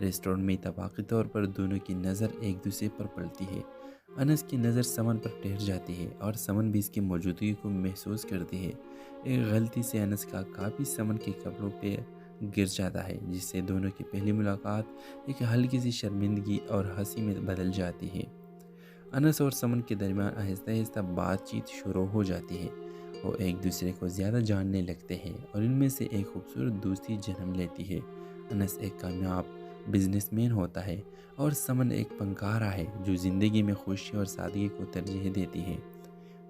Restaurant میں اتفاقی طور پر دونوں کی نظر ایک دوسرے پر پڑتی ہے۔ انس کی نظر سمن پر ٹھہر جاتی ہے اور سمن بھی اس کی موجودگی کو محسوس کرتی ہے۔ ایک غلطی سے انس کا کاپی سمن کے کپڑوں پہ گر جاتا ہے، جس سے دونوں کی پہلی ملاقات ایک ہلکی سی شرمندگی اور ہنسی میں بدل جاتی ہے۔ انس اور سمن کے درمیان آہستہ آہستہ بات چیت شروع ہو جاتی ہے۔ وہ ایک دوسرے کو زیادہ جاننے لگتے ہیں اور ان میں سے ایک خوبصورت دوستی جنم لیتی ہے۔ انس ایک کامیاب بزنس مین ہوتا ہے اور سمن ایک فنکارہ ہے جو زندگی میں خوشی اور سادگی کو ترجیح دیتی ہے۔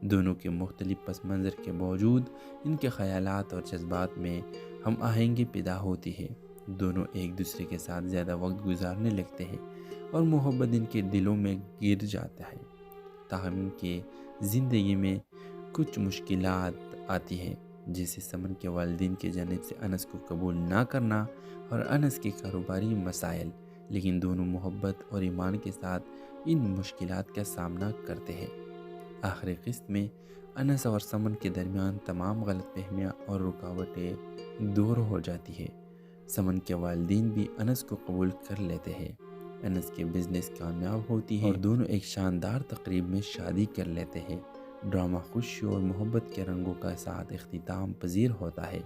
دونوں کے مختلف پس منظر کے باوجود ان کے خیالات اور جذبات میں ہم آہنگی پیدا ہوتی ہے۔ دونوں ایک دوسرے کے ساتھ زیادہ وقت گزارنے لگتے ہیں اور محبت ان کے دلوں میں گر جاتا ہے۔ تاہم ان کے زندگی میں کچھ مشکلات آتی ہیں، جیسے سمن کے والدین کی جانب سے انس کو قبول نہ کرنا اور انس کے کاروباری مسائل، لیکن دونوں محبت اور ایمان کے ساتھ ان مشکلات کا سامنا کرتے ہیں۔ آخری قسط میں انس اور سمن کے درمیان تمام غلط فہمیاں اور رکاوٹیں دور ہو جاتی ہے۔ سمن کے والدین بھی انس کو قبول کر لیتے ہیں، انس کے بزنس کامیاب ہوتی ہے اور دونوں ایک شاندار تقریب میں شادی کر لیتے ہیں۔ ڈرامہ خوشی اور محبت کے رنگوں کا ساتھ اختتام پذیر ہوتا ہے،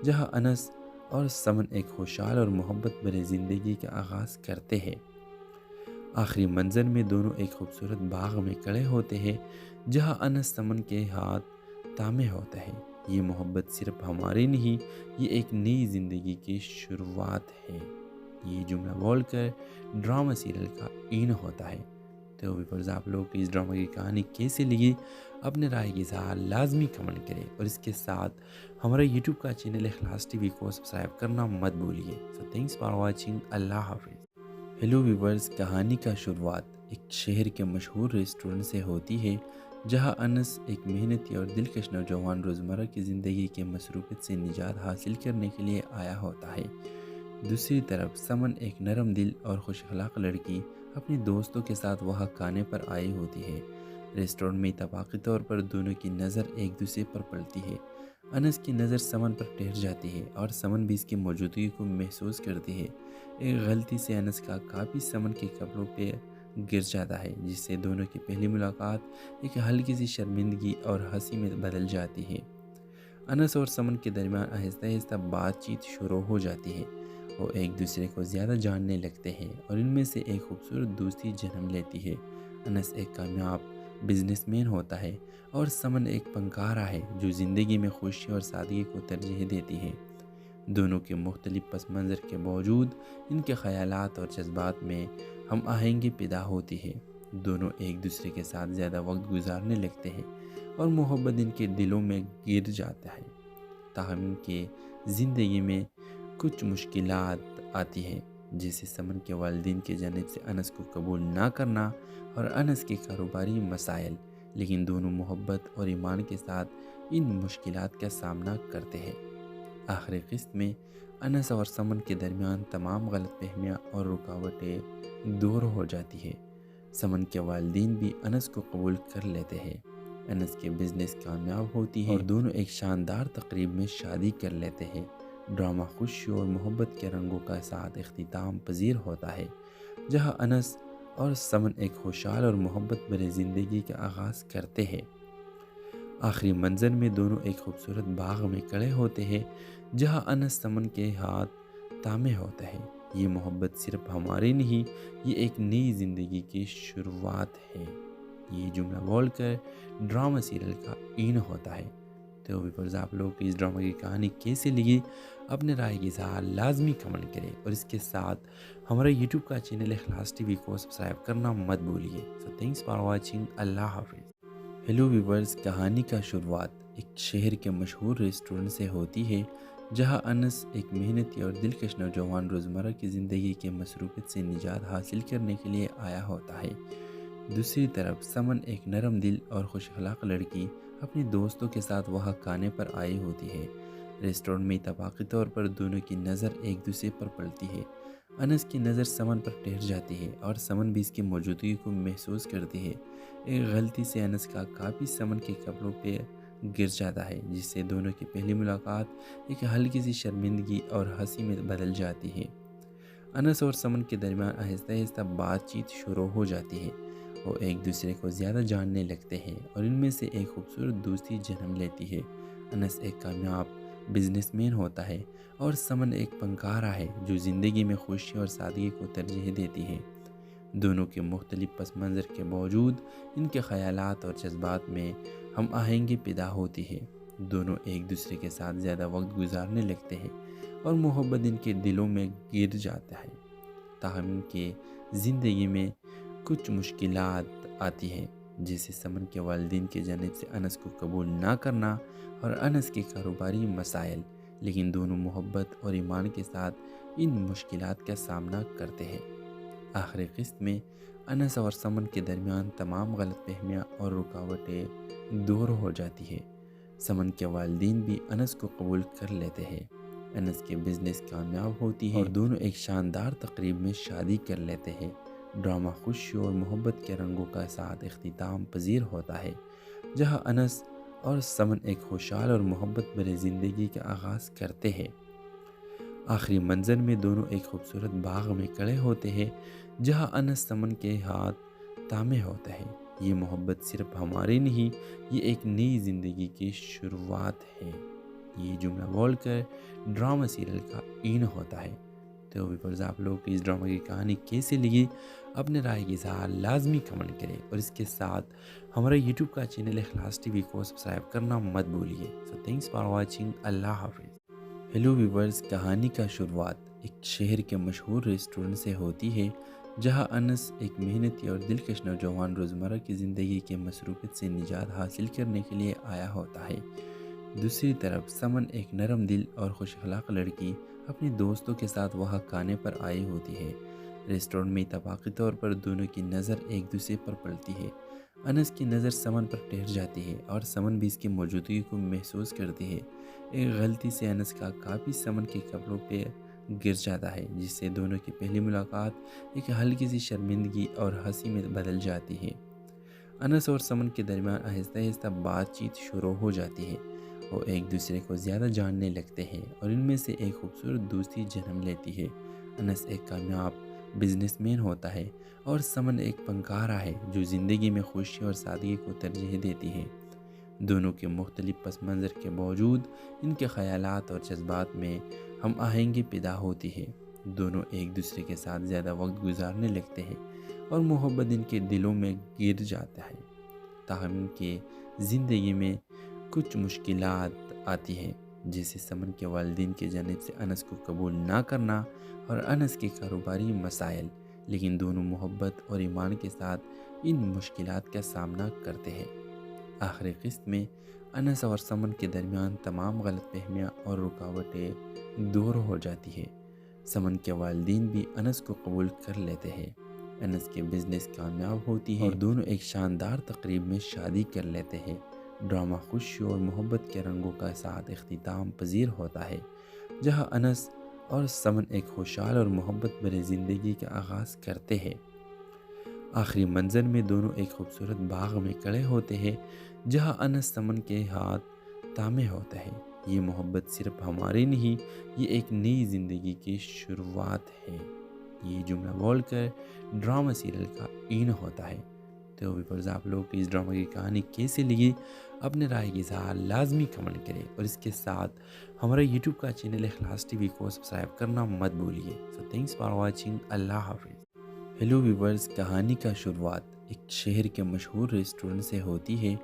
جہاں انس اور سمن ایک خوشحال اور محبت بھری زندگی کا آغاز کرتے ہیں۔ آخری منظر میں دونوں ایک خوبصورت باغ میں کھڑے ہوتے ہیں، جہاں انس سمن کے ہاتھ تھامے ہوتا ہے۔ یہ محبت صرف ہماری نہیں، یہ ایک نئی زندگی کی شروعات ہے۔ یہ جملہ بول کر ڈرامہ سیریل کا این ہوتا ہے۔ تو ویورز، آپ لوگ کو اس ڈرامہ کی کہانی کیسے لگی؟ اپنے رائے کی اظہار لازمی کمنٹ کریں اور اس کے ساتھ ہمارا یوٹیوب کا چینل اخلاص ٹی وی کو سبسکرائب کرنا مت بھولیے۔ سو تھینکس فار واچنگ۔ اللہ حافظ۔ ہیلو ویورز، کہانی کا شروعات ایک شہر کے مشہور ریسٹورنٹ سے ہوتی ہے، جہاں انس ایک محنتی اور دلکش نوجوان روزمرہ کی زندگی کے مصروفیت سے نجات حاصل کرنے کے لیے آیا ہوتا ہے۔ دوسری طرف سمن ایک نرم دل اور خوش اخلاق لڑکی اپنے دوستوں کے ساتھ وہاں کھانے پر آئی ہوتی ہے۔ ریسٹورنٹ میں اتفاقی طور پر دونوں کی نظر ایک دوسرے پر پڑتی ہے۔ انس کی نظر سمن پر ٹھہر جاتی ہے اور سمن بھی اس کی موجودگی کو محسوس کرتی ہے۔ ایک غلطی سے انس کا کاپی سمن کے کپڑوں پہ گر جاتا ہے، جس سے دونوں کی پہلی ملاقات ایک ہلکی سی شرمندگی اور ہنسی میں بدل جاتی ہے۔ انس اور سمن کے درمیان آہستہ آہستہ بات چیت شروع ہو جاتی ہے۔ وہ ایک دوسرے کو زیادہ جاننے لگتے ہیں اور ان میں سے ایک خوبصورت دوستی جنم لیتی ہے۔ انس ایک کامیاب بزنس مین ہوتا ہے اور سمن ایک فنکارہ ہے جو زندگی میں خوشی اور سادگی کو ترجیح دیتی ہے۔ دونوں کے مختلف پس منظر کے باوجود ان کے خیالات اور جذبات میں ہم آہنگی پیدا ہوتی ہے۔ دونوں ایک دوسرے کے ساتھ زیادہ وقت گزارنے لگتے ہیں اور محبت ان کے دلوں میں گر جاتا ہے۔ تاہم ان کے زندگی میں کچھ مشکلات آتی ہیں، جیسے سمن کے والدین کی جانب سے انس کو قبول نہ کرنا اور انس کے کاروباری مسائل، لیکن دونوں محبت اور ایمان کے ساتھ ان مشکلات کا سامنا کرتے ہیں۔ آخری قسط میں انس اور سمن کے درمیان تمام غلط فہمیاں اور رکاوٹیں دور ہو جاتی ہے۔ سمن کے والدین بھی انس کو قبول کر لیتے ہیں، انس کے بزنس کامیاب ہوتی ہے اور دونوں ایک شاندار تقریب میں شادی کر لیتے ہیں۔ ڈرامہ خوشی اور محبت کے رنگوں کا ساتھ اختتام پذیر ہوتا ہے، جہاں انس اور سمن ایک خوشحال اور محبت بھری زندگی کا آغاز کرتے ہیں۔ آخری منظر میں دونوں ایک خوبصورت باغ میں کھڑے ہوتے ہیں، جہاں انس سمن کے ہاتھ تھامے ہوتا ہے۔ یہ محبت صرف ہماری نہیں، یہ ایک نئی زندگی کی شروعات ہے۔ یہ جملہ بول کر ڈرامہ سیریل کا این ہوتا ہے۔ تو ویورز، آپ لوگ کو اس ڈرامہ کی کہانی کیسے لگی؟ اپنے رائے کی اظہار لازمی کمنٹ کریں اور اس کے ساتھ ہمارا یوٹیوب کا چینل اخلاص ٹی وی کو سبسکرائب کرنا مت بھولیے۔ سو تھینکس فار واچنگ۔ اللہ حافظ۔ ہیلو ویورز، کہانی کا شروعات ایک شہر کے مشہور ریسٹورنٹ سے ہوتی ہے، جہاں انس ایک محنتی اور دلکش نوجوان روزمرہ کی زندگی کے مصروفیت سے نجات حاصل کرنے کے لیے آیا ہوتا ہے۔ دوسری طرف سمن ایک نرم دل اور خوش اخلاق لڑکی اپنے دوستوں کے ساتھ وہاں کھانے پر آئی ہوتی ہے۔ ریسٹورنٹ میں اتفاقی طور پر دونوں کی نظر ایک دوسرے پر پڑتی ہے۔ انس کی نظر سمن پر ٹھہر جاتی ہے اور سمن بھی اس کی موجودگی کو محسوس کرتی ہے۔ ایک غلطی سے انس کا کاپی سمن کے کپڑوں پہ گر جاتا ہے، جس سے دونوں کی پہلی ملاقات ایک ہلکی سی شرمندگی اور ہنسی میں بدل جاتی ہے۔ انس اور سمن کے درمیان آہستہ آہستہ بات چیت شروع ہو جاتی ہے۔ وہ ایک دوسرے کو زیادہ جاننے لگتے ہیں اور ان میں سے ایک خوبصورت دوستی جنم لیتی ہے۔ انس ایک کامیاب بزنس مین ہوتا ہے اور سمن ایک فنکارہ ہے جو زندگی میں خوشی اور سادگی کو ترجیح دیتی ہے۔ دونوں کے مختلف پس منظر کے باوجود ان کے خیالات اور جذبات میں ہم آہنگی پیدا ہوتی ہے۔ دونوں ایک دوسرے کے ساتھ زیادہ وقت گزارنے لگتے ہیں اور محبت ان کے دلوں میں گر جاتا ہے۔ تاہم ان کے زندگی میں کچھ مشکلات آتی ہیں، جیسے سمن کے والدین کی جانب سے انس کو قبول نہ کرنا اور انس کے کاروباری مسائل، لیکن دونوں محبت اور ایمان کے ساتھ ان مشکلات کا سامنا کرتے ہیں۔ آخری قسط میں انس اور سمن کے درمیان تمام غلط فہمیاں اور رکاوٹیں دور ہو جاتی ہے۔ سمن کے والدین بھی انس کو قبول کر لیتے ہیں، انس کے بزنس کامیاب ہوتی ہے اور دونوں ایک شاندار تقریب میں شادی کر لیتے ہیں۔ ڈرامہ خوشی اور محبت کے رنگوں کا ساتھ اختتام پذیر ہوتا ہے، جہاں انس اور سمن ایک خوشحال اور محبت بھری زندگی کا آغاز کرتے ہیں۔ آخری منظر میں دونوں ایک خوبصورت باغ میں کھڑے ہوتے ہیں، جہاں انس سمن کے ہاتھ تھامے ہوتا ہے۔ یہ محبت صرف ہماری نہیں، یہ ایک نئی زندگی کی شروعات ہے۔ یہ جملہ بول کر ڈرامہ سیریل کا اینڈ ہوتا ہے۔ تو ویورز، آپ لوگ کو اس ڈرامہ کی کہانی کیسے لگی؟ اپنے رائے کی اظہار لازمی کمنٹ کریں اور اس کے ساتھ ہمارا یوٹیوب کا چینل اخلاص ٹی وی کو سبسکرائب کرنا مت بھولیے۔ سو تھینکس فار واچنگ۔ اللہ حافظ۔ ہیلو ویورز، کہانی کا شروعات ایک شہر کے مشہور ریسٹورنٹ سے ہوتی ہے، جہاں انس ایک محنتی اور دلکش نوجوان روزمرہ کی زندگی کے مصروفیت سے نجات حاصل کرنے کے لیے آیا ہوتا ہے۔ دوسری طرف سمن ایک نرم دل اور خوش اخلاق لڑکی اپنے دوستوں کے ساتھ وہاں کھانے پر آئی ہوتی ہے۔ ریسٹورنٹ میں اتفاقی طور پر دونوں کی نظر ایک دوسرے پر پڑتی ہے۔ انس کی نظر سمن پر ٹھہر جاتی ہے اور سمن بھی اس کی موجودگی کو محسوس کرتی ہے۔ ایک غلطی سے انس کا کاپی سمن کے کپڑوں پہ گر جاتا ہے، جس سے دونوں کی پہلی ملاقات ایک ہلکی سی شرمندگی اور ہنسی میں بدل جاتی ہے۔ انس اور سمن کے درمیان آہستہ آہستہ بات چیت شروع ہو جاتی ہے۔ وہ ایک دوسرے کو زیادہ جاننے لگتے ہیں اور ان میں سے ایک خوبصورت دوستی جنم لیتی ہے۔ انس ایک کامیاب بزنس مین ہوتا ہے اور سمن ایک فنکارہ ہے جو زندگی میں خوشی اور سادگی کو ترجیح دیتی ہے۔ دونوں کے مختلف پس منظر کے باوجود ان کے خیالات اور جذبات میں ہم آہنگی پیدا ہوتی ہے۔ دونوں ایک دوسرے کے ساتھ زیادہ وقت گزارنے لگتے ہیں اور محبت ان کے دلوں میں گر جاتا ہے۔ تاہم ان کے زندگی میں کچھ مشکلات آتی ہیں، جیسے سمن کے والدین کی جانب سے انس کو قبول نہ کرنا اور انس کے کاروباری مسائل، لیکن دونوں محبت اور ایمان کے ساتھ ان مشکلات کا سامنا کرتے ہیں۔ آخری قسط میں انس اور سمن کے درمیان تمام غلط فہمیاں اور رکاوٹیں دور ہو جاتی ہے۔ سمن کے والدین بھی انس کو قبول کر لیتے ہیں، انس کے بزنس کامیاب ہوتی ہے اور دونوں ایک شاندار تقریب میں شادی کر لیتے ہیں۔ ڈرامہ خوشی اور محبت کے رنگوں کا ساتھ اختتام پذیر ہوتا ہے، جہاں انس اور سمن ایک خوشحال اور محبت بھری زندگی کا آغاز کرتے ہیں۔ آخری منظر میں دونوں ایک خوبصورت باغ میں کھڑے ہوتے ہیں، جہاں انس سمن کے ہاتھ تھامے ہوتا ہے۔ یہ محبت صرف ہماری نہیں، یہ ایک نئی زندگی کی شروعات ہے۔ یہ جملہ بول کر ڈرامہ سیریل کا اینڈ ہوتا ہے۔ تو ویورز، آپ لوگ کو اس ڈرامہ کی کہانی کیسے لگی؟ اپنے رائے کی اظہار لازمی کمنٹ کریں اور اس کے ساتھ ہمارا یوٹیوب کا چینل اخلاص ٹی وی کو سبسکرائب کرنا مت بھولیے۔ سو تھینکس فار واچنگ۔ اللہ حافظ۔ ہیلو ویورز، کہانی کا شروعات ایک شہر کے مشہور ریسٹورنٹ سے ہوتی ہے،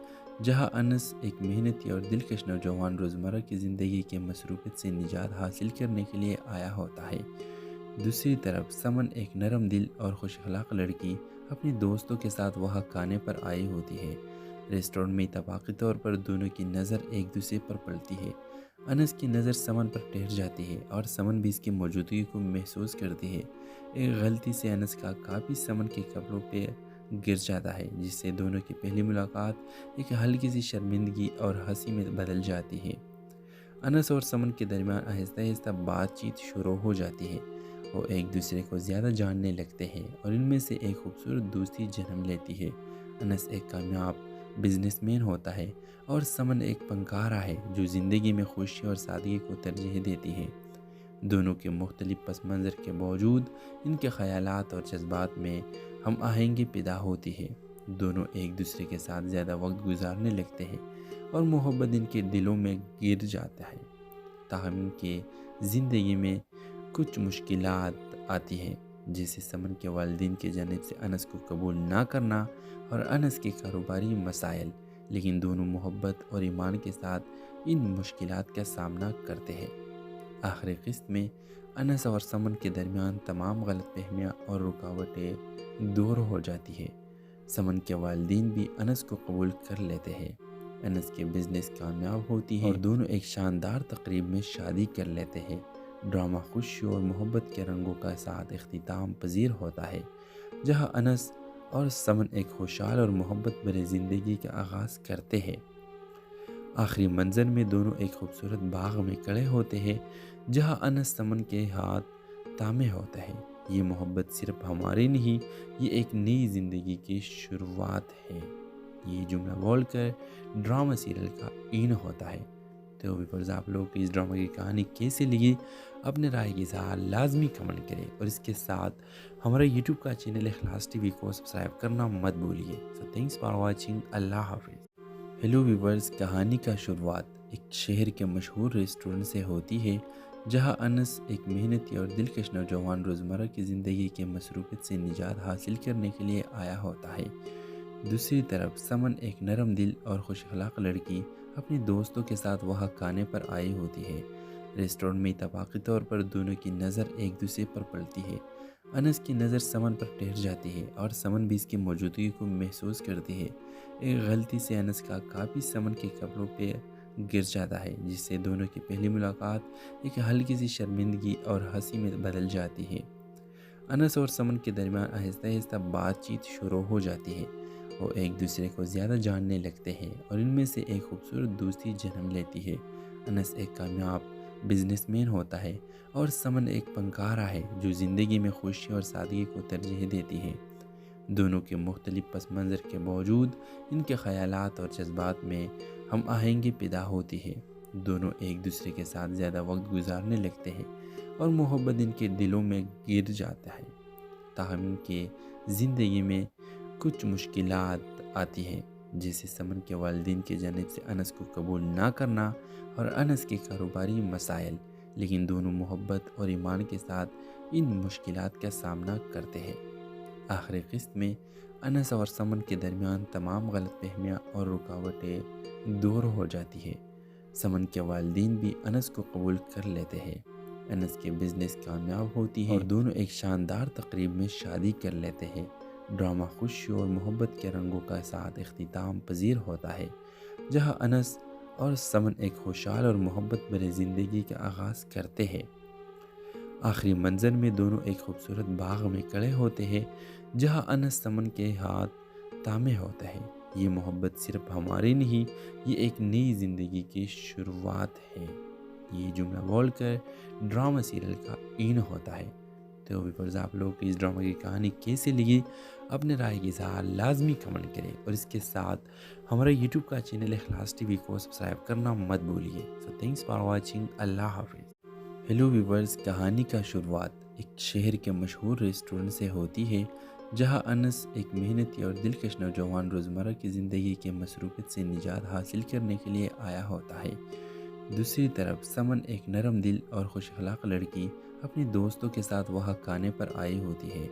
جہاں انس ایک محنتی اور دلکش نوجوان روزمرہ کی زندگی کے مصروفیت سے نجات حاصل کرنے کے لیے آیا ہوتا ہے۔ دوسری طرف سمن ایک نرم دل اور خوش اخلاق لڑکی اپنے دوستوں کے ساتھ وہاں کھانے پر آئی ہوتی ہے۔ ریسٹورنٹ میں اتفاقی طور پر دونوں کی نظر ایک دوسرے پر پڑتی ہے۔ انس کی نظر سمن پر ٹھہر جاتی ہے اور سمن بھی اس کی موجودگی کو محسوس کرتی ہے۔ ایک غلطی سے انس کا کاپی سمن کے کپڑوں پہ گر جاتا ہے، جس سے دونوں کی پہلی ملاقات ایک ہلکی سی شرمندگی اور ہنسی میں بدل جاتی ہے۔ انس اور سمن کے درمیان آہستہ آہستہ بات چیت شروع ہو جاتی ہے۔ وہ ایک دوسرے کو زیادہ جاننے لگتے ہیں اور ان میں سے ایک خوبصورت دوستی جنم لیتی ہے۔ انس ایک کامیاب بزنس مین ہوتا ہے اور سمن ایک فنکارہ ہے جو زندگی میں خوشی اور سادگی کو ترجیح دیتی ہے۔ دونوں کے مختلف پس منظر کے باوجود ان کے خیالات اور جذبات میں ہم آہنگی پیدا ہوتی ہے۔ دونوں ایک دوسرے کے ساتھ زیادہ وقت گزارنے لگتے ہیں اور محبت ان کے دلوں میں گر جاتا ہے۔ تاہم ان کے زندگی میں کچھ مشکلات آتی ہیں، جیسے سمن کے والدین کی جانب سے انس کو قبول نہ کرنا اور انس کے کاروباری مسائل، لیکن دونوں محبت اور ایمان کے ساتھ ان مشکلات کا سامنا کرتے ہیں۔ آخری قسط میں انس اور سمن کے درمیان تمام غلط فہمیاں اور رکاوٹیں دور ہو جاتی ہے۔ سمن کے والدین بھی انس کو قبول کر لیتے ہیں، انس کے بزنس کامیاب ہوتی ہے اور دونوں ایک شاندار تقریب میں شادی کر لیتے ہیں۔ ڈرامہ خوشی اور محبت کے رنگوں کا ساتھ اختتام پذیر ہوتا ہے، جہاں انس اور سمن ایک خوشحال اور محبت بھری زندگی کا آغاز کرتے ہیں۔ آخری منظر میں دونوں ایک خوبصورت باغ میں کھڑے ہوتے ہیں، جہاں انس سمن کے ہاتھ تھامے ہوتا ہے۔ یہ محبت صرف ہماری نہیں، یہ ایک نئی زندگی کی شروعات ہے۔ یہ جملہ بول کر ڈرامہ سیریل کا اینڈ ہوتا ہے۔ تو ویورز، آپ لوگ کی اس ڈرامہ کی کہانی کیسے لگی؟ اپنے رائے کی اظہار لازمی کمنٹ کریں، اور اس کے ساتھ ہمارے یوٹیوب کا چینل اخلاص ٹی وی کو سبسکرائب کرنا مت بھولیے۔ سو تھینکس فار واچنگ۔ اللہ حافظ۔ ہیلو ویورز، کہانی کا شروعات ایک شہر کے مشہور ریسٹورنٹ سے ہوتی ہے، جہاں انس ایک محنتی اور دلکش نوجوان روزمرہ کی زندگی کے مصروفیت سے نجات حاصل کرنے کے لیے آیا ہوتا ہے۔ دوسری طرف سمن ایک نرم دل اور خوش اخلاق لڑکی اپنے دوستوں کے ساتھ وہاں کھانے پر آئی ہوتی ہے۔ ریسٹورنٹ میں اتفاقی طور پر دونوں کی نظر ایک دوسرے پر پڑتی ہے۔ انس کی نظر سمن پر ٹھہر جاتی ہے اور سمن بھی اس کی موجودگی کو محسوس کرتی ہے۔ ایک غلطی سے انس کا کاپی سمن کے کپڑوں پہ گر جاتا ہے، جس سے دونوں کی پہلی ملاقات ایک ہلکی سی شرمندگی اور ہنسی میں بدل جاتی ہے۔ انس اور سمن کے درمیان آہستہ آہستہ بات چیت شروع ہو جاتی ہے۔ وہ ایک دوسرے کو زیادہ جاننے لگتے ہیں اور ان میں سے ایک خوبصورت دوستی جنم لیتی ہے۔ انس ایک کامیاب بزنس مین ہوتا ہے اور سمن ایک فنکارہ ہے جو زندگی میں خوشی اور سادگی کو ترجیح دیتی ہے۔ دونوں کے مختلف پس منظر کے باوجود ان کے خیالات اور جذبات میں ہم آہنگی پیدا ہوتی ہے۔ دونوں ایک دوسرے کے ساتھ زیادہ وقت گزارنے لگتے ہیں اور محبت ان کے دلوں میں گر جاتا ہے۔ تاہم ان کے زندگی میں کچھ مشکلات آتی ہیں، جیسے سمن کے والدین کی جانب سے انس کو قبول نہ کرنا اور انس کے کاروباری مسائل، لیکن دونوں محبت اور ایمان کے ساتھ ان مشکلات کا سامنا کرتے ہیں۔ آخری قسط میں انس اور سمن کے درمیان تمام غلط فہمیاں اور رکاوٹیں دور ہو جاتی ہے۔ سمن کے والدین بھی انس کو قبول کر لیتے ہیں، انس کے بزنس کامیاب ہوتی ہے اور دونوں ایک شاندار تقریب میں شادی کر لیتے ہیں۔ ڈرامہ خوشی اور محبت کے رنگوں کا ساتھ اختتام پذیر ہوتا ہے، جہاں انس اور سمن ایک خوشحال اور محبت بھری زندگی کا آغاز کرتے ہیں۔ آخری منظر میں دونوں ایک خوبصورت باغ میں کھڑے ہوتے ہیں، جہاں انس سمن کے ہاتھ تھامے ہوتا ہے۔ یہ محبت صرف ہماری نہیں، یہ ایک نئی زندگی کی شروعات ہے۔ یہ جملہ بول کر ڈرامہ سیریل کا اینڈ ہوتا ہے۔ تو ویورز، آپ لوگ کی اس ڈرامہ کی کہانی کیسے لگی؟ اپنے رائے کی اظہار لازمی کمنٹ کریں، اور اس کے ساتھ ہمارے یوٹیوب کا چینل اخلاص ٹی وی کو سبسکرائب کرنا مت بھولیے۔ سو تھینکس فار واچنگ۔ اللہ حافظ۔ ہیلو ویورز، کہانی کا شروعات ایک شہر کے مشہور ریسٹورنٹ سے ہوتی ہے، جہاں انس ایک محنتی اور دلکش نوجوان روزمرہ کی زندگی کے مصروفیت سے نجات حاصل کرنے کے لیے آیا ہوتا ہے۔ دوسری طرف سمن ایک نرم دل اور خوش اخلاق لڑکی اپنے دوستوں کے ساتھ وہاں کھانے پر آئی ہوتی ہے۔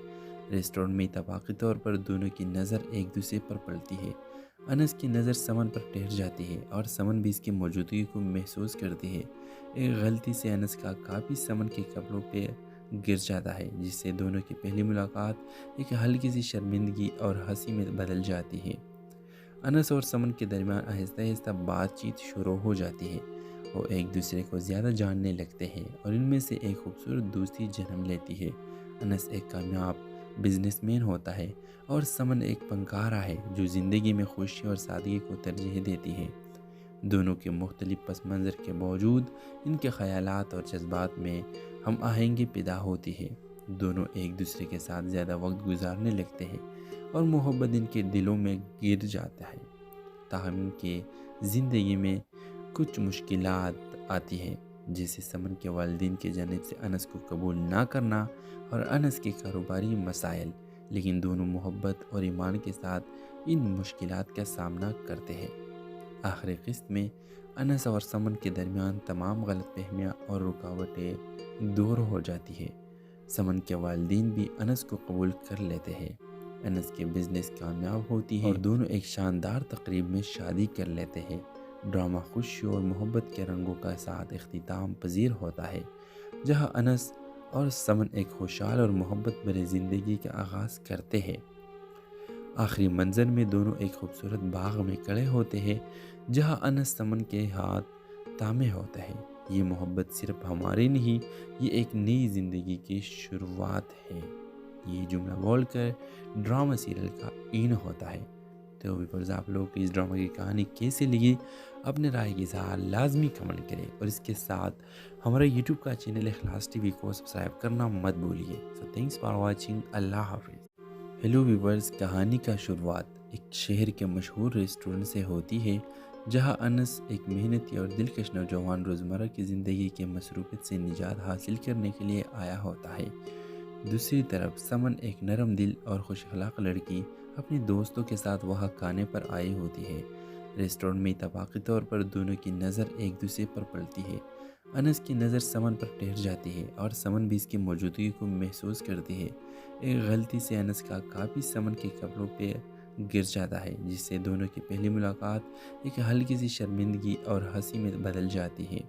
ریسٹورنٹ میں اتفاقی طور پر دونوں کی نظر ایک دوسرے پر پڑتی ہے۔ انس کی نظر سمن پر ٹھہر جاتی ہے اور سمن بھی اس کی موجودگی کو محسوس کرتی ہے۔ ایک غلطی سے انس کا کاپی سمن کے کپڑوں پہ گر جاتا ہے، جس سے دونوں کی پہلی ملاقات ایک ہلکی سی شرمندگی اور ہنسی میں بدل جاتی ہے۔ انس اور سمن کے درمیان آہستہ آہستہ بات چیت شروع ہو جاتی ہے۔ وہ ایک دوسرے کو زیادہ جاننے لگتے ہیں اور ان میں سے ایک خوبصورت دوستی جنم لیتی ہے۔ انس ایک کامیاب بزنس مین ہوتا ہے اور سمن ایک فنکارہ ہے جو زندگی میں خوشی اور سادگی کو ترجیح دیتی ہے۔ دونوں کے مختلف پس منظر کے باوجود ان کے خیالات اور جذبات میں ہم آہنگی پیدا ہوتی ہے۔ دونوں ایک دوسرے کے ساتھ زیادہ وقت گزارنے لگتے ہیں اور محبت ان کے دلوں میں گر جاتا ہے۔ تاہم ان کے زندگی میں کچھ مشکلات آتی ہیں، جیسے سمن کے والدین کی جانب سے انس کو قبول نہ کرنا اور انس کے کاروباری مسائل، لیکن دونوں محبت اور ایمان کے ساتھ ان مشکلات کا سامنا کرتے ہیں۔ آخری قسط میں انس اور سمن کے درمیان تمام غلط فہمیاں اور رکاوٹیں دور ہو جاتی ہے۔ سمن کے والدین بھی انس کو قبول کر لیتے ہیں، انس کے بزنس کامیاب ہوتی ہے اور دونوں ایک شاندار تقریب میں شادی کر لیتے ہیں۔ ڈرامہ خوشی اور محبت کے رنگوں کا ساتھ اختتام پذیر ہوتا ہے، جہاں انس اور سمن ایک خوشحال اور محبت بھری زندگی کا آغاز کرتے ہیں۔ آخری منظر میں دونوں ایک خوبصورت باغ میں کھڑے ہوتے ہیں، جہاں انس سمن کے ہاتھ تھامے ہوتا ہے۔ یہ محبت صرف ہماری نہیں، یہ ایک نئی زندگی کی شروعات ہے۔ یہ جملہ بول کر ڈرامہ سیریل کا این ہوتا ہے۔ تو ویورز، آپ لوگ کو اس ڈرامہ کی کہانی کیسے لگی؟ اپنے رائے کی اظہار لازمی کمنٹ کریں، اور اس کے ساتھ ہمارے یوٹیوب کا چینل اخلاص ٹی وی کو سبسکرائب کرنا مت بھولیے۔ سو تھینکس فار واچنگ۔ اللہ حافظ۔ ہیلو ویورز، کہانی کا شروعات ایک شہر کے مشہور ریسٹورنٹ سے ہوتی ہے، جہاں انس ایک محنتی اور دلکش نوجوان روزمرہ کی زندگی کے مصروفیت سے نجات حاصل کرنے کے لیے آیا ہوتا ہے۔ دوسری طرف سمن ایک نرم دل اور خوش اخلاق لڑکی اپنے دوستوں کے ساتھ وہاں کھانے پر آئی ہوتی ہے۔ ریسٹورنٹ میں اتفاقی طور پر دونوں کی نظر ایک دوسرے پر پڑتی ہے۔ انس کی نظر سمن پر ٹھہر جاتی ہے اور سمن بھی اس کی موجودگی کو محسوس کرتی ہے۔ ایک غلطی سے انس کا کاپی سمن کے کپڑوں پہ گر جاتا ہے، جس سے دونوں کی پہلی ملاقات ایک ہلکی سی شرمندگی اور ہنسی میں بدل جاتی ہے۔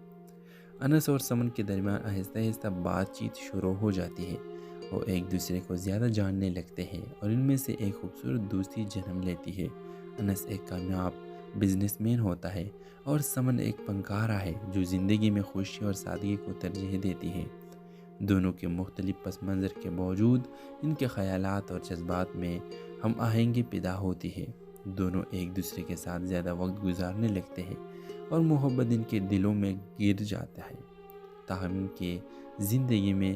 انس اور سمن کے درمیان آہستہ آہستہ بات چیت شروع ہو جاتی ہے۔ وہ ایک دوسرے کو زیادہ جاننے لگتے ہیں اور ان میں سے ایک خوبصورت دوستی جنم لیتی ہے۔ انس ایک کامیاب بزنس مین ہوتا ہے اور سمن ایک فنکارہ ہے جو زندگی میں خوشی اور سادگی کو ترجیح دیتی ہے۔ دونوں کے مختلف پس منظر کے باوجود ان کے خیالات اور جذبات میں ہم آہنگی پیدا ہوتی ہے۔ دونوں ایک دوسرے کے ساتھ زیادہ وقت گزارنے لگتے ہیں اور محبت ان کے دلوں میں گر جاتا ہے۔ تاہم ان کے زندگی میں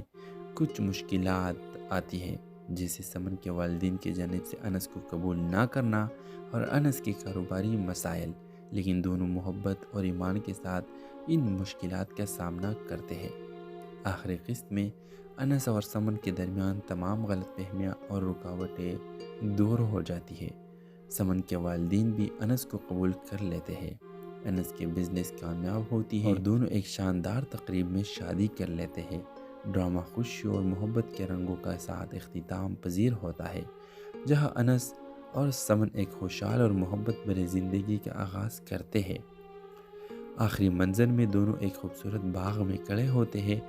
کچھ مشکلات آتی ہیں، جیسے سمن کے والدین کی جانب سے انس کو قبول نہ کرنا اور انس کے کاروباری مسائل، لیکن دونوں محبت اور ایمان کے ساتھ ان مشکلات کا سامنا کرتے ہیں۔ آخری قسط میں انس اور سمن کے درمیان تمام غلط فہمیاں اور رکاوٹیں دور ہو جاتی ہے۔ سمن کے والدین بھی انس کو قبول کر لیتے ہیں، انس کے بزنس کامیاب ہوتی ہے اور دونوں ایک شاندار تقریب میں شادی کر لیتے ہیں۔ ڈرامہ خوشی اور محبت کے رنگوں کا ساتھ اختتام پذیر ہوتا ہے، جہاں انس اور سمن ایک خوشحال اور محبت بھری زندگی کا آغاز کرتے ہیں۔ آخری منظر میں دونوں ایک خوبصورت باغ میں کھڑے ہوتے ہیں،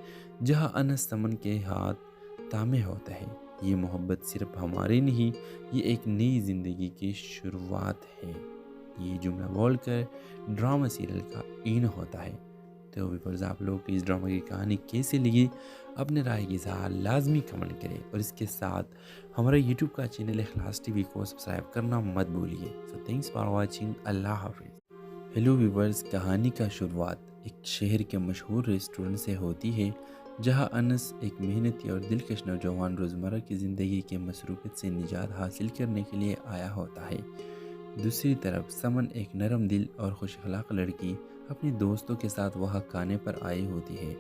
جہاں انس سمن کے ہاتھ تھامے ہوتا ہے۔ یہ محبت صرف ہماری نہیں، یہ ایک نئی زندگی کی شروعات ہے۔ یہ جملہ بول کر ڈرامہ سیریل کا این ہوتا ہے۔ تو ویورز، آپ لوگ کو اس ڈرامہ کی کہانی کیسے لگی؟ اپنے رائے کی اظہار لازمی کمنٹ کریں، اور اس کے ساتھ ہمارے یوٹیوب کا چینل اخلاص ٹی وی کو سبسکرائب کرنا مت بھولیے۔ سو تھینکس فار واچنگ۔ اللہ حافظ۔ ہیلو ویورز، کہانی کا شروعات ایک شہر کے مشہور ریسٹورنٹ سے ہوتی ہے، جہاں انس ایک محنتی اور دلکش نوجوان روزمرہ کی زندگی کے مصروفیت سے نجات حاصل کرنے کے لیے آیا ہوتا ہے۔ دوسری طرف سمن ایک نرم دل اور خوش اخلاق لڑکی اپنے دوستوں کے ساتھ وہاں کھانے پر آئی ہوتی ہے۔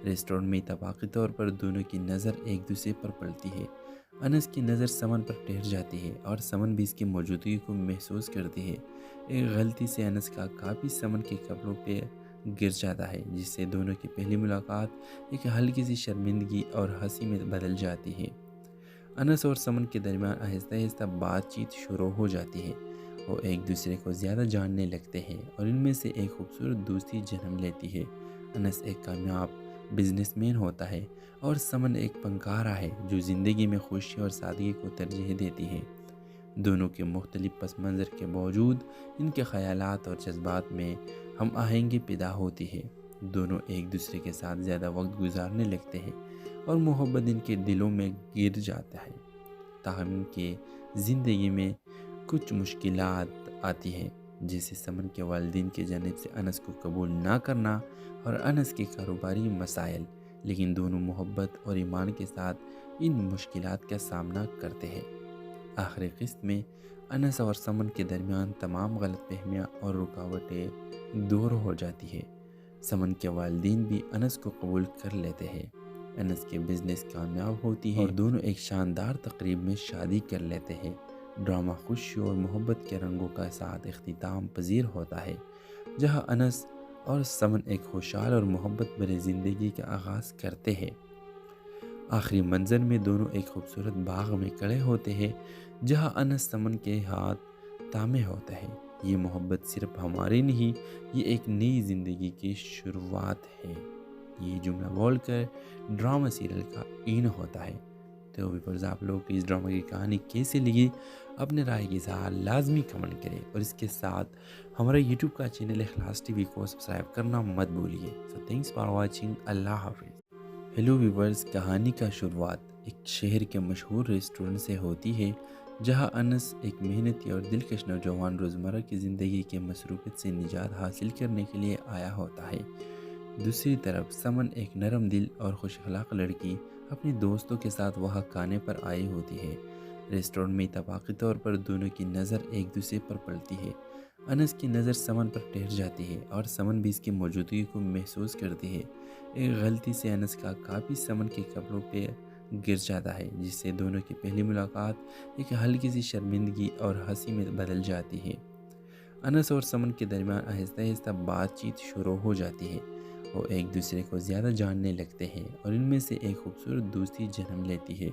ریسٹورنٹ میں اتفاقی طور پر دونوں کی نظر ایک دوسرے پر پڑتی ہے۔ انس کی نظر سمن پر ٹھہر جاتی ہے اور سمن بھی اس کی موجودگی کو محسوس کرتی ہے۔ ایک غلطی سے انس کا کاپی سمن کے کپڑوں پہ گر جاتا ہے، جس سے دونوں کی پہلی ملاقات ایک ہلکی سی شرمندگی اور ہنسی میں بدل جاتی ہے۔ انس اور سمن کے درمیان آہستہ آہستہ بات چیت شروع ہو جاتی ہے۔ وہ ایک دوسرے کو زیادہ جاننے لگتے ہیں اور ان میں سے ایک خوبصورت دوستی جنم لیتی ہے۔ انس ایک کامیاب بزنس مین ہوتا ہے اور سمن ایک فنکارہ ہے جو زندگی میں خوشی اور سادگی کو ترجیح دیتی ہے۔ دونوں کے مختلف پس منظر کے باوجود ان کے خیالات اور جذبات میں ہم آہنگی پیدا ہوتی ہے۔ دونوں ایک دوسرے کے ساتھ زیادہ وقت گزارنے لگتے ہیں اور محبت ان کے دلوں میں گر جاتا ہے۔ تاہم ان کے زندگی میں کچھ مشکلات آتی ہیں، جیسے سمن کے والدین کی جانب سے انس کو قبول نہ کرنا اور انس کے کاروباری مسائل، لیکن دونوں محبت اور ایمان کے ساتھ ان مشکلات کا سامنا کرتے ہیں۔ آخری قسط میں انس اور سمن کے درمیان تمام غلط فہمیاں اور رکاوٹیں دور ہو جاتی ہے۔ سمن کے والدین بھی انس کو قبول کر لیتے ہیں۔ انس کے بزنس کامیاب ہوتی ہے اور دونوں ایک شاندار تقریب میں شادی کر لیتے ہیں۔ ڈرامہ خوشی اور محبت کے رنگوں کا ساتھ اختتام پذیر ہوتا ہے، جہاں انس اور سمن ایک خوشحال اور محبت بھری زندگی کا آغاز کرتے ہیں۔ آخری منظر میں دونوں ایک خوبصورت باغ میں کھڑے ہوتے ہیں، جہاں انس سمن کے ہاتھ تھامے ہوتا ہے۔ یہ محبت صرف ہماری نہیں، یہ ایک نئی زندگی کی شروعات ہے۔ یہ جملہ بول کر ڈرامہ سیریل کا این ہوتا ہے۔ تو ویورز، آپ لوگ کو اس ڈرامہ کی کہانی کیسے لگی؟ اپنے رائے کی اظہار لازمی کمنٹ کریں، اور اس کے ساتھ ہمارا یوٹیوب کا چینل اخلاص ٹی وی کو سبسکرائب کرنا مت بھولیے۔ سو تھینکس فار واچنگ۔ اللہ حافظ۔ ہیلو ویورز، کہانی کا شروعات ایک شہر کے مشہور ریسٹورنٹ سے ہوتی ہے، جہاں انس ایک محنتی اور دلکش نوجوان روزمرہ کی زندگی کے مصروفیت سے نجات حاصل کرنے کے لیے آیا ہوتا ہے۔ دوسری طرف سمن ایک نرم دل اور خوش اخلاق لڑکی اپنے دوستوں کے ساتھ وہاں کھانے پر آئی ہوتی ہے۔ ریسٹورنٹ میں اتفاقی طور پر دونوں کی نظر ایک دوسرے پر پڑتی ہے۔ انس کی نظر سمن پر ٹھہر جاتی ہے اور سمن بھی اس کی موجودگی کو محسوس کرتی ہے۔ ایک غلطی سے انس کا کاپی سمن کے کپڑوں پہ گر جاتا ہے، جس سے دونوں کی پہلی ملاقات ایک ہلکی سی شرمندگی اور ہنسی میں بدل جاتی ہے۔ انس اور سمن کے درمیان آہستہ آہستہ بات چیت شروع ہو جاتی ہے۔ وہ ایک دوسرے کو زیادہ جاننے لگتے ہیں اور ان میں سے ایک خوبصورت دوستی جنم لیتی ہے۔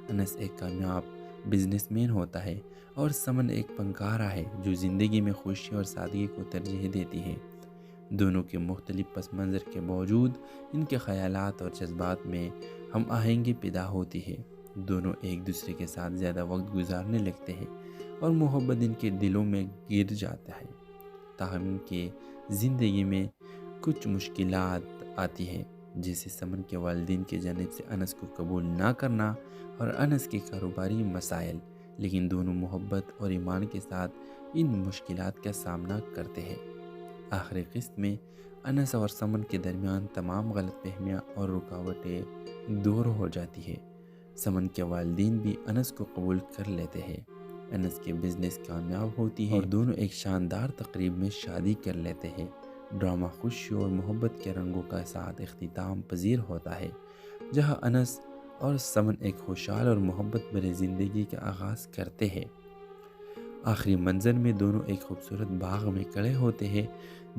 انس ایک کامیاب بزنس مین ہوتا ہے اور سمن ایک فنکارہ ہے جو زندگی میں خوشی اور سادگی کو ترجیح دیتی ہے۔ دونوں کے مختلف پس منظر کے باوجود ان کے خیالات اور جذبات میں ہم آہنگی پیدا ہوتی ہے۔ دونوں ایک دوسرے کے ساتھ زیادہ وقت گزارنے لگتے ہیں اور محبت ان کے دلوں میں گر جاتا ہے۔ تاہم ان کے زندگی میں کچھ مشکلات آتی ہیں، جیسے سمن کے والدین کی جانب سے انس کو قبول نہ کرنا اور انس کے کاروباری مسائل، لیکن دونوں محبت اور ایمان کے ساتھ ان مشکلات کا سامنا کرتے ہیں۔ آخری قسط میں انس اور سمن کے درمیان تمام غلط فہمیاں اور رکاوٹیں دور ہو جاتی ہے۔ سمن کے والدین بھی انس کو قبول کر لیتے ہیں۔ انس کے بزنس کامیاب ہوتی ہے اور دونوں ایک شاندار تقریب میں شادی کر لیتے ہیں۔ ڈرامہ خوشی اور محبت کے رنگوں کا ساتھ اختتام پذیر ہوتا ہے، جہاں انس اور سمن ایک خوشحال اور محبت بھری زندگی کا آغاز کرتے ہیں۔ آخری منظر میں دونوں ایک خوبصورت باغ میں کھڑے ہوتے ہیں،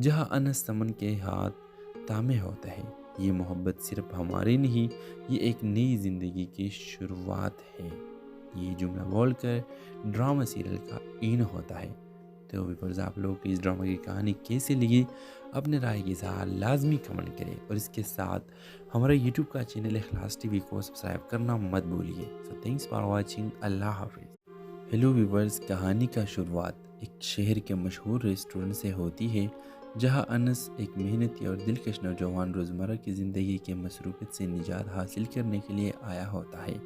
جہاں انس سمن کے ہاتھ تھامے ہوتا ہے۔ یہ محبت صرف ہماری نہیں، یہ ایک نئی زندگی کی شروعات ہے۔ یہ جملہ بول کر ڈرامہ سیریل کا این ہوتا ہے۔ تو ویورز، آپ لوگ کو اس ڈرامہ کی کہانی کیسے لگی؟ اپنے رائے کی اظہار لازمی کمنٹ کریں، اور اس کے ساتھ ہمارا یوٹیوب کا چینل اخلاص ٹی وی کو سبسکرائب کرنا مت بھولیے۔ سو تھینکس فار واچنگ۔ اللہ حافظ۔ ہیلو ویورز، کہانی کا شروعات ایک شہر کے مشہور ریسٹورنٹ سے ہوتی ہے، جہاں انس ایک محنتی اور دلکش نوجوان روزمرہ کی زندگی کے مصروفیت سے نجات حاصل کرنے کے لیے آیا ہوتا ہے۔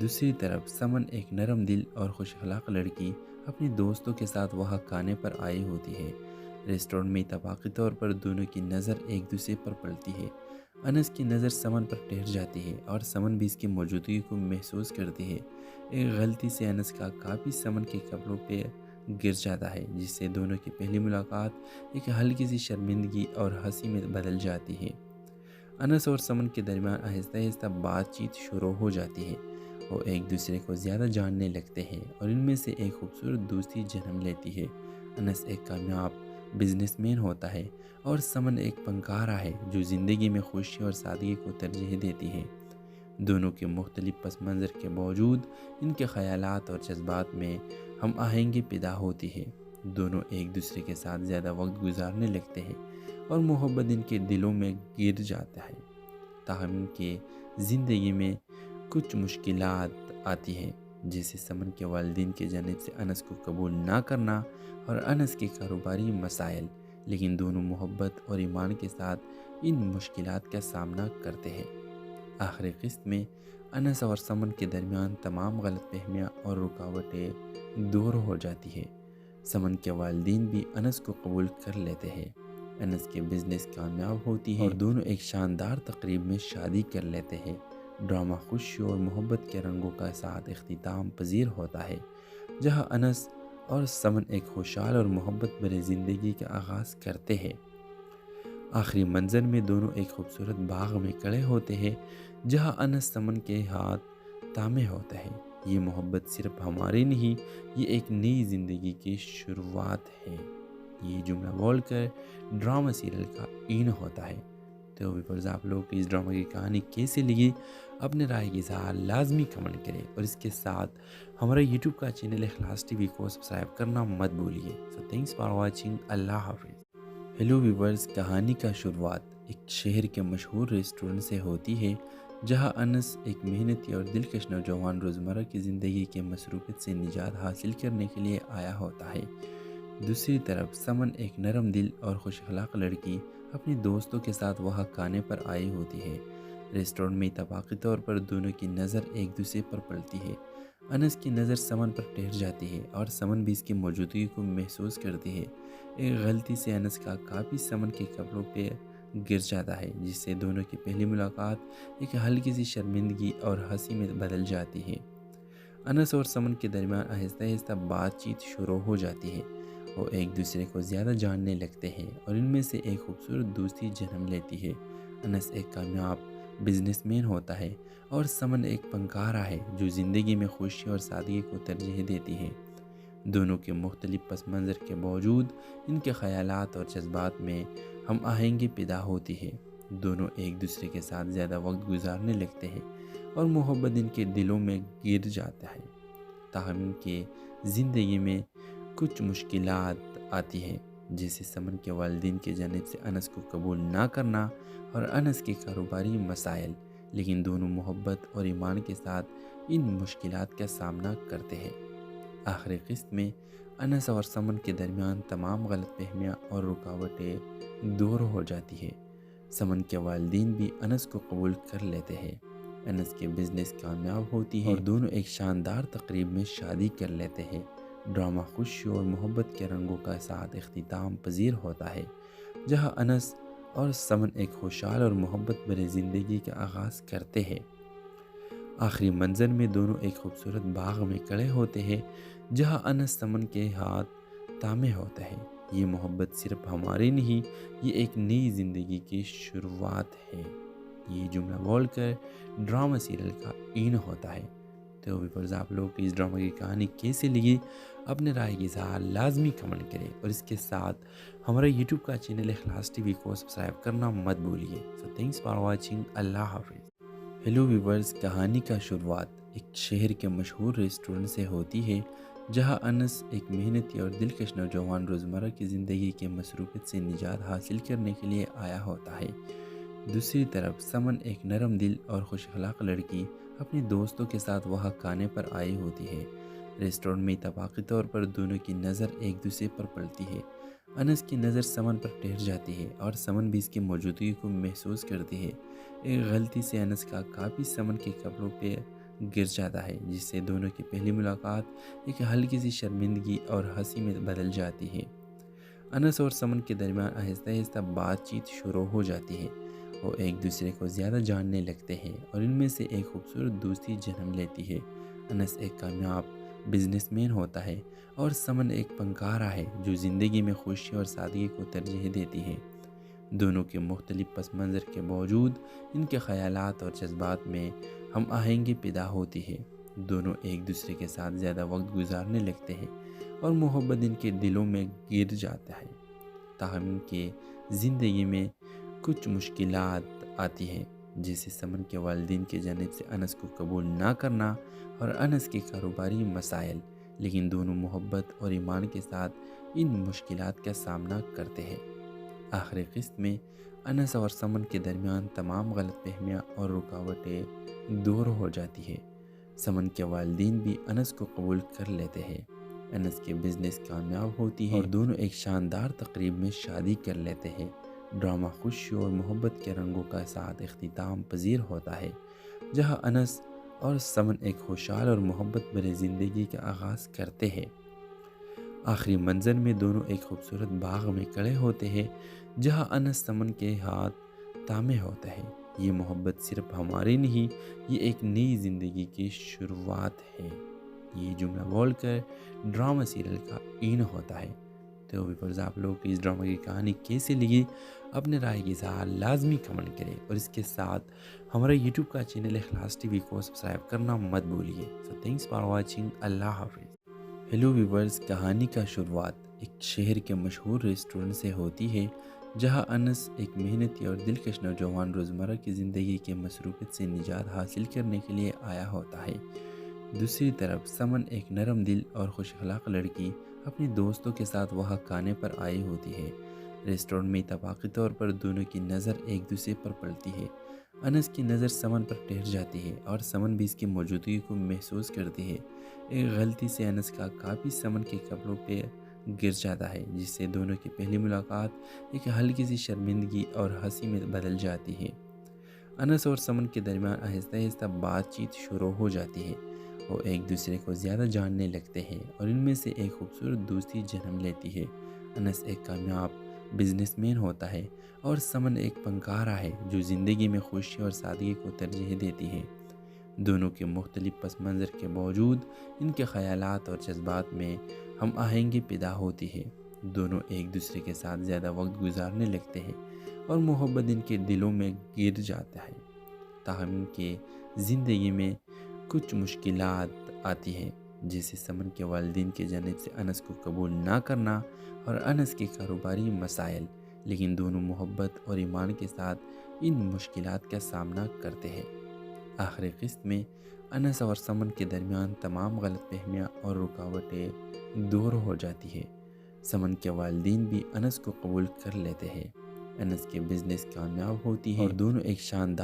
دوسری طرف سمن ایک نرم دل اور خوش اخلاق لڑکی اپنے دوستوں کے ساتھ وہاں کھانے پر آئی ہوتی ہے۔ ریسٹورنٹ میں اتفاقی طور پر دونوں کی نظر ایک دوسرے پر پڑتی ہے۔ انس کی نظر سمن پر ٹھہر جاتی ہے اور سمن بھی اس کی موجودگی کو محسوس کرتی ہے۔ ایک غلطی سے انس کا کاپی سمن کے کپڑوں پہ گر جاتا ہے، جس سے دونوں کی پہلی ملاقات ایک ہلکی سی شرمندگی اور ہنسی میں بدل جاتی ہے۔ انس اور سمن کے درمیان آہستہ آہستہ بات چیت شروع ہو جاتی ہے۔ وہ ایک دوسرے کو زیادہ جاننے لگتے ہیں اور ان میں سے ایک خوبصورت دوستی جنم لیتی ہے۔ انس ایک کامیاب بزنس مین ہوتا ہے اور سمن ایک فنکارہ ہے جو زندگی میں خوشی اور سادگی کو ترجیح دیتی ہے۔ دونوں کے مختلف پس منظر کے باوجود ان کے خیالات اور جذبات میں ہم آہنگی پیدا ہوتی ہے۔ دونوں ایک دوسرے کے ساتھ زیادہ وقت گزارنے لگتے ہیں اور محبت ان کے دلوں میں گر جاتا ہے۔ تاہم ان کے زندگی میں کچھ مشکلات آتی ہیں، جیسے سمن کے والدین کی جانب سے انس کو قبول نہ کرنا اور انس کے کاروباری مسائل، لیکن دونوں محبت اور ایمان کے ساتھ ان مشکلات کا سامنا کرتے ہیں۔ آخری قسط میں انس اور سمن کے درمیان تمام غلط فہمیاں اور رکاوٹیں دور ہو جاتی ہے۔ سمن کے والدین بھی انس کو قبول کر لیتے ہیں۔ انس کے بزنس کامیاب ہوتی ہے اور دونوں ایک شاندار تقریب میں شادی کر لیتے ہیں۔ ڈرامہ خوشی اور محبت کے رنگوں کا ساتھ اختتام پذیر ہوتا ہے، جہاں انس اور سمن ایک خوشحال اور محبت بھری زندگی کا آغاز کرتے ہیں۔ آخری منظر میں دونوں ایک خوبصورت باغ میں کھڑے ہوتے ہیں جہاں انس سمن کے ہاتھ تامے ہوتا ہے۔ یہ محبت صرف ہماری نہیں، یہ ایک نئی زندگی کی شروعات ہے۔ یہ جملہ بول کر ڈرامہ سیریل کا این ہوتا ہے۔ تو ویورز، آپ لوگ کو اس ڈرامہ کی کہانی کیسے لگی؟ اپنے رائے کی اظہار لازمی کمنٹ کریں، اور اس کے ساتھ ہمارا یوٹیوب کا چینل اخلاص ٹی وی کو سبسکرائب کرنا مت بھولیے۔ سو تھینکس فار واچنگ۔ اللہ حافظ۔ ہیلو ویورز، کہانی کا شروعات ایک شہر کے مشہور ریسٹورنٹ سے ہوتی ہے جہاں انس ایک محنتی اور دلکش نوجوان روزمرہ کی زندگی کے مصروفیت سے نجات حاصل کرنے کے لیے آیا ہوتا ہے۔ دوسری طرف سمن ایک نرم دل اور خوش اخلاق لڑکی اپنے دوستوں کے ساتھ وہاں کھانے پر آئی ہوتی ہے۔ ریسٹورنٹ میں اتفاقی طور پر دونوں کی نظر ایک دوسرے پر پڑتی ہے۔ انس کی نظر سمن پر ٹھہر جاتی ہے اور سمن بھی اس کی موجودگی کو محسوس کرتی ہے۔ ایک غلطی سے انس کا کاپی سمن کے کپڑوں پہ گر جاتا ہے، جس سے دونوں کی پہلی ملاقات ایک ہلکی سی شرمندگی اور ہنسی میں بدل جاتی ہے۔ انس اور سمن کے درمیان آہستہ آہستہ بات چیت شروع ہو جاتی ہے۔ وہ ایک دوسرے کو زیادہ جاننے لگتے ہیں اور ان میں سے ایک خوبصورت دوستی جنم لیتی ہے۔ انس ایک کامیاب بزنس مین ہوتا ہے اور سمن ایک فنکارہ ہے جو زندگی میں خوشی اور سادگی کو ترجیح دیتی ہے۔ دونوں کے مختلف پس منظر کے باوجود ان کے خیالات اور جذبات میں ہم آہنگی پیدا ہوتی ہے۔ دونوں ایک دوسرے کے ساتھ زیادہ وقت گزارنے لگتے ہیں اور محبت ان کے دلوں میں گر جاتا ہے۔ تاہم ان کے زندگی میں کچھ مشکلات آتی ہیں، جیسے سمن کے والدین کی جانب سے انس کو قبول نہ کرنا اور انس کے کاروباری مسائل، لیکن دونوں محبت اور ایمان کے ساتھ ان مشکلات کا سامنا کرتے ہیں۔ آخری قسط میں انس اور سمن کے درمیان تمام غلط فہمیاں اور رکاوٹیں دور ہو جاتی ہے۔ سمن کے والدین بھی انس کو قبول کر لیتے ہیں، انس کے بزنس کامیاب ہوتی ہے اور دونوں ایک شاندار تقریب میں شادی کر لیتے ہیں۔ ڈرامہ خوشی اور محبت کے رنگوں کا ساتھ اختتام پذیر ہوتا ہے، جہاں انس اور سمن ایک خوشحال اور محبت بھری زندگی کا آغاز کرتے ہیں۔ آخری منظر میں دونوں ایک خوبصورت باغ میں کھڑے ہوتے ہیں جہاں انس سمن کے ہاتھ تامے ہوتا ہے۔ یہ محبت صرف ہماری نہیں، یہ ایک نئی زندگی کی شروعات ہے۔ یہ جملہ بول کر ڈرامہ سیریل کا این ہوتا ہے۔ تو ویورز، آپ لوگ کو اس ڈرامہ کی کہانی کیسے لگی؟ اپنے رائے کی اظہار لازمی کمنٹ کریں، اور اس کے ساتھ ہمارا یوٹیوب کا چینل اخلاص ٹی وی کو سبسکرائب کرنا مت بھولیے۔ سو تھینکس فار واچنگ۔ اللہ حافظ۔ ہیلو ویورز، کہانی کا شروعات ایک شہر کے مشہور ریسٹورنٹ سے ہوتی ہے جہاں انس ایک محنتی اور دلکش نوجوان روزمرہ کی زندگی کے مصروفیت سے نجات حاصل کرنے کے لیے آیا ہوتا ہے۔ دوسری طرف سمن ایک نرم دل اور خوش اخلاق لڑکی اپنے دوستوں کے ساتھ وہاں کھانے پر آئی ہوتی ہے۔ ریسٹورنٹ میں اتفاقی طور پر دونوں کی نظر ایک دوسرے پر پڑتی ہے۔ انس کی نظر سمن پر ٹھہر جاتی ہے اور سمن بھی اس کی موجودگی کو محسوس کرتی ہے۔ ایک غلطی سے انس کا کاپی سمن کے کپڑوں پہ گر جاتا ہے، جس سے دونوں کی پہلی ملاقات ایک ہلکی سی شرمندگی اور ہنسی میں بدل جاتی ہے۔ انس اور سمن کے درمیان آہستہ آہستہ بات چیت شروع ہو جاتی ہے۔ وہ ایک دوسرے کو زیادہ جاننے لگتے ہیں اور ان میں سے ایک خوبصورت دوستی جنم لیتی ہے۔ انس ایک کامیاب بزنس مین ہوتا ہے اور سمن ایک فنکارہ ہے جو زندگی میں خوشی اور سادگی کو ترجیح دیتی ہے۔ دونوں کے مختلف پس منظر کے باوجود ان کے خیالات اور جذبات میں ہم آہنگی پیدا ہوتی ہے۔ دونوں ایک دوسرے کے ساتھ زیادہ وقت گزارنے لگتے ہیں اور محبت ان کے دلوں میں گر جاتا ہے۔ تاہم ان کے زندگی میں کچھ مشکلات آتی ہیں، جیسے سمن کے والدین کی جانب سے انس کو قبول نہ کرنا اور انس کے کاروباری مسائل، لیکن دونوں محبت اور ایمان کے ساتھ ان مشکلات کا سامنا کرتے ہیں۔ آخری قسط میں انس اور سمن کے درمیان تمام غلط فہمیاں اور رکاوٹیں دور ہو جاتی ہے۔ سمن کے والدین بھی انس کو قبول کر لیتے ہیں، انس کے بزنس کامیاب ہوتی ہے اور دونوں ایک شاندار تقریب میں شادی کر لیتے ہیں۔ ڈرامہ خوشی اور محبت کے رنگوں کا ساتھ اختتام پذیر ہوتا ہے، جہاں انس اور سمن ایک خوشحال اور محبت بھری زندگی کا آغاز کرتے ہیں۔ آخری منظر میں دونوں ایک خوبصورت باغ میں کھڑے ہوتے ہیں جہاں انس سمن کے ہاتھ تامے ہوتا ہے۔ یہ محبت صرف ہماری نہیں، یہ ایک نئی زندگی کی شروعات ہے۔ یہ جملہ بول کر ڈرامہ سیریل کا این ہوتا ہے۔ تو ویورز آپ لوگوں کی اس ڈرامہ کی کہانی کیسے لگی اپنے رائے کی اظہار لازمی کمنٹ کریں، اور اس کے ساتھ ہمارا یوٹیوب کا چینل اخلاص ٹی وی کو سبسکرائب کرنا مت بھولیے۔ سو تھینکس فار واچنگ، اللہ حافظ۔ ہیلو ویورز، کہانی کا شروعات ایک شہر کے مشہور ریسٹورنٹ سے ہوتی ہے جہاں انس ایک محنتی اور دلکش نوجوان روزمرہ کی زندگی کے مصروفیت سے نجات حاصل کرنے کے لیے آیا ہوتا ہے۔ دوسری طرف سمن ایک نرم دل اور خوش اخلاق لڑکی اپنے دوستوں کے ساتھ وہاں کھانے پر آئی ہوتی ہے۔ ریسٹورنٹ میں اتفاقی طور پر دونوں کی نظر ایک دوسرے پر پڑتی ہے۔ انس کی نظر سمن پر ٹھہر جاتی ہے اور سمن بھی اس کی موجودگی کو محسوس کرتی ہے۔ ایک غلطی سے انس کا کاپی سمن کے کپڑوں پہ گر جاتا ہے، جس سے دونوں کی پہلی ملاقات ایک ہلکی سی شرمندگی اور ہنسی میں بدل جاتی ہے۔ انس اور سمن کے درمیان آہستہ آہستہ بات چیت شروع ہو جاتی ہے۔ وہ ایک دوسرے کو زیادہ جاننے لگتے ہیں اور ان میں سے ایک خوبصورت دوستی جنم لیتی ہے۔ انس ایک کامیاب بزنس مین ہوتا ہے اور سمن ایک فنکارہ ہے جو زندگی میں خوشی اور سادگی کو ترجیح دیتی ہے۔ دونوں کے مختلف پس منظر کے باوجود ان کے خیالات اور جذبات میں ہم آہنگی پیدا ہوتی ہے۔ دونوں ایک دوسرے کے ساتھ زیادہ وقت گزارنے لگتے ہیں اور محبت ان کے دلوں میں گر جاتا ہے۔ تاہم ان کے زندگی میں کچھ مشکلات آتی ہیں، جیسے سمن کے والدین کی جانب سے انس کو قبول نہ کرنا اور انس کے کاروباری مسائل، لیکن دونوں محبت اور ایمان کے ساتھ ان مشکلات کا سامنا کرتے ہیں۔ آخری قسط میں انس اور سمن کے درمیان تمام غلط فہمیاں اور رکاوٹیں دور ہو جاتی ہے۔ سمن کے والدین بھی انس کو قبول کر لیتے ہیں، انس کے بزنس کامیاب ہوتی ہے اور دونوں ایک شاندار